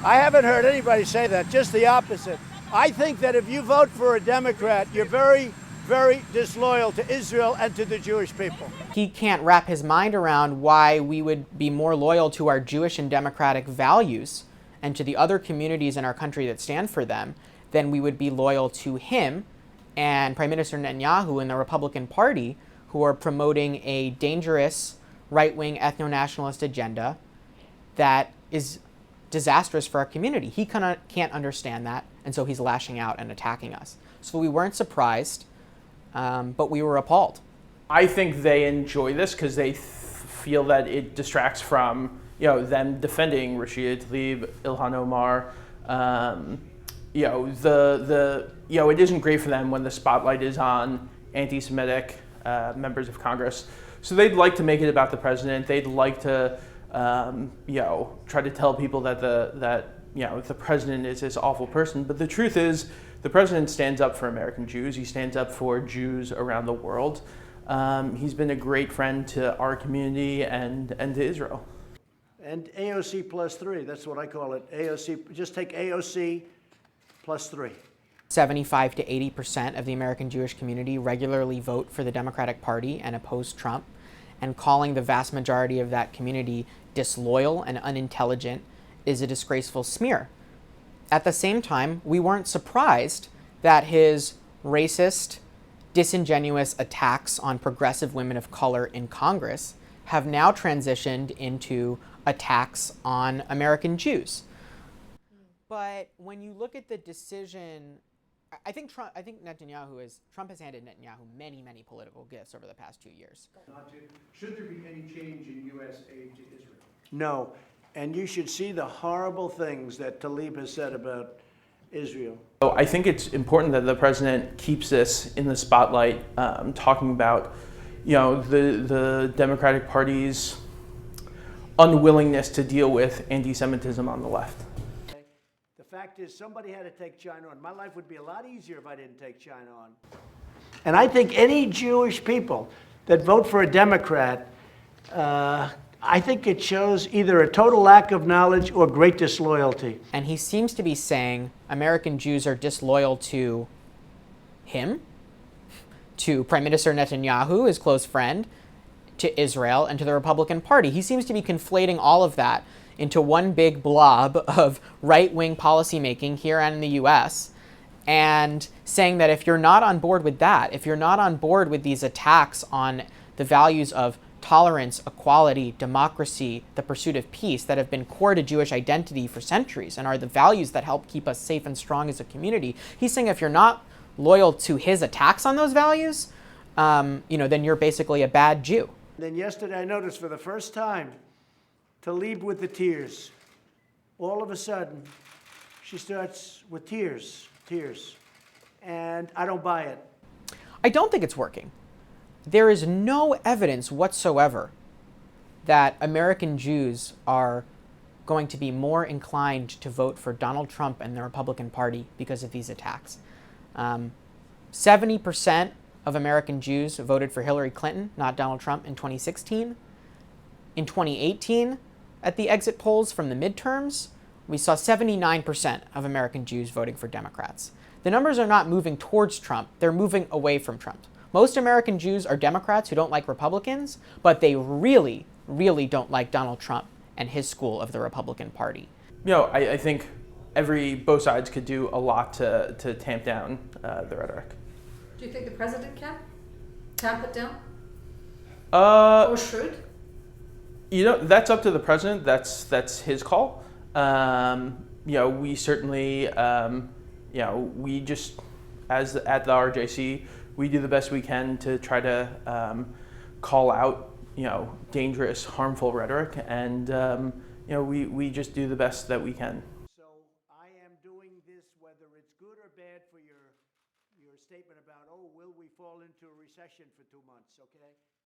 I haven't heard anybody say that, just the opposite. I think that if you vote for a Democrat, you're very, very disloyal to Israel and to the Jewish people. He can't wrap his mind around why we would be more loyal to our Jewish and democratic values and to the other communities in our country that stand for them than we would be loyal to him and Prime Minister Netanyahu and the Republican Party, who are promoting a dangerous right-wing ethno-nationalist agenda that is disastrous for our community. He can't understand that, and so he's lashing out and attacking us. So we weren't surprised, but we were appalled. I think they enjoy this because they feel that it distracts from them defending Rashida, Tlaib, Ilhan, Omar. It isn't great for them when the spotlight is on anti-Semitic members of Congress. So they'd like to make it about the president. They'd like to try to tell people that the president is this awful person. But the truth is, the president stands up for American Jews. He stands up for Jews around the world. He's been a great friend to our community and to Israel. And AOC plus 3, that's what I call it. AOC, just take AOC plus 3. 75 to 80% of the American Jewish community regularly vote for the Democratic Party and oppose Trump, and calling the vast majority of that community disloyal and unintelligent is a disgraceful smear. At the same time, we weren't surprised that his racist, disingenuous attacks on progressive women of color in Congress have now transitioned into attacks on American Jews. But when you look at the decision, Trump has handed Netanyahu many, many political gifts over the past 2 years. Should there be any change in U.S. aid to Israel? No, and you should see the horrible things that Tlaib has said about Israel. So I think it's important that the president keeps this in the spotlight, talking about the Democratic Party's unwillingness to deal with anti-Semitism on the left. The fact is, somebody had to take China on. My life would be a lot easier if I didn't take China on. And I think any Jewish people that vote for a Democrat, I think it shows either a total lack of knowledge or great disloyalty. And he seems to be saying American Jews are disloyal to him, to Prime Minister Netanyahu, his close friend, to Israel, and to the Republican Party. He seems to be conflating all of that into one big blob of right-wing policymaking here and in the US, and saying that if you're not on board with that, if you're not on board with these attacks on the values of tolerance, equality, democracy, the pursuit of peace that have been core to Jewish identity for centuries and are the values that help keep us safe and strong as a community, he's saying if you're not loyal to his attacks on those values, then you're basically a bad Jew. Then yesterday I noticed for the first time, Tlaib with the tears. All of a sudden, she starts with tears. And I don't buy it. I don't think it's working. There is no evidence whatsoever that American Jews are going to be more inclined to vote for Donald Trump and the Republican Party because of these attacks. 70% of American Jews voted for Hillary Clinton, not Donald Trump, in 2016. In 2018, at the exit polls from the midterms, we saw 79% of American Jews voting for Democrats. The numbers are not moving towards Trump, they're moving away from Trump. Most American Jews are Democrats who don't like Republicans, but they really, really don't like Donald Trump and his school of the Republican Party. I think both sides could do a lot to tamp down the rhetoric. Do you think the president can tamp it down? Or should? That's up to the president. That's his call. We certainly, we just, as at the RJC, we do the best we can to try to call out, dangerous, harmful rhetoric, and we just do the best that we can. So I am doing this whether it's good or bad for your statement about, will we fall into a recession for 2 months, okay?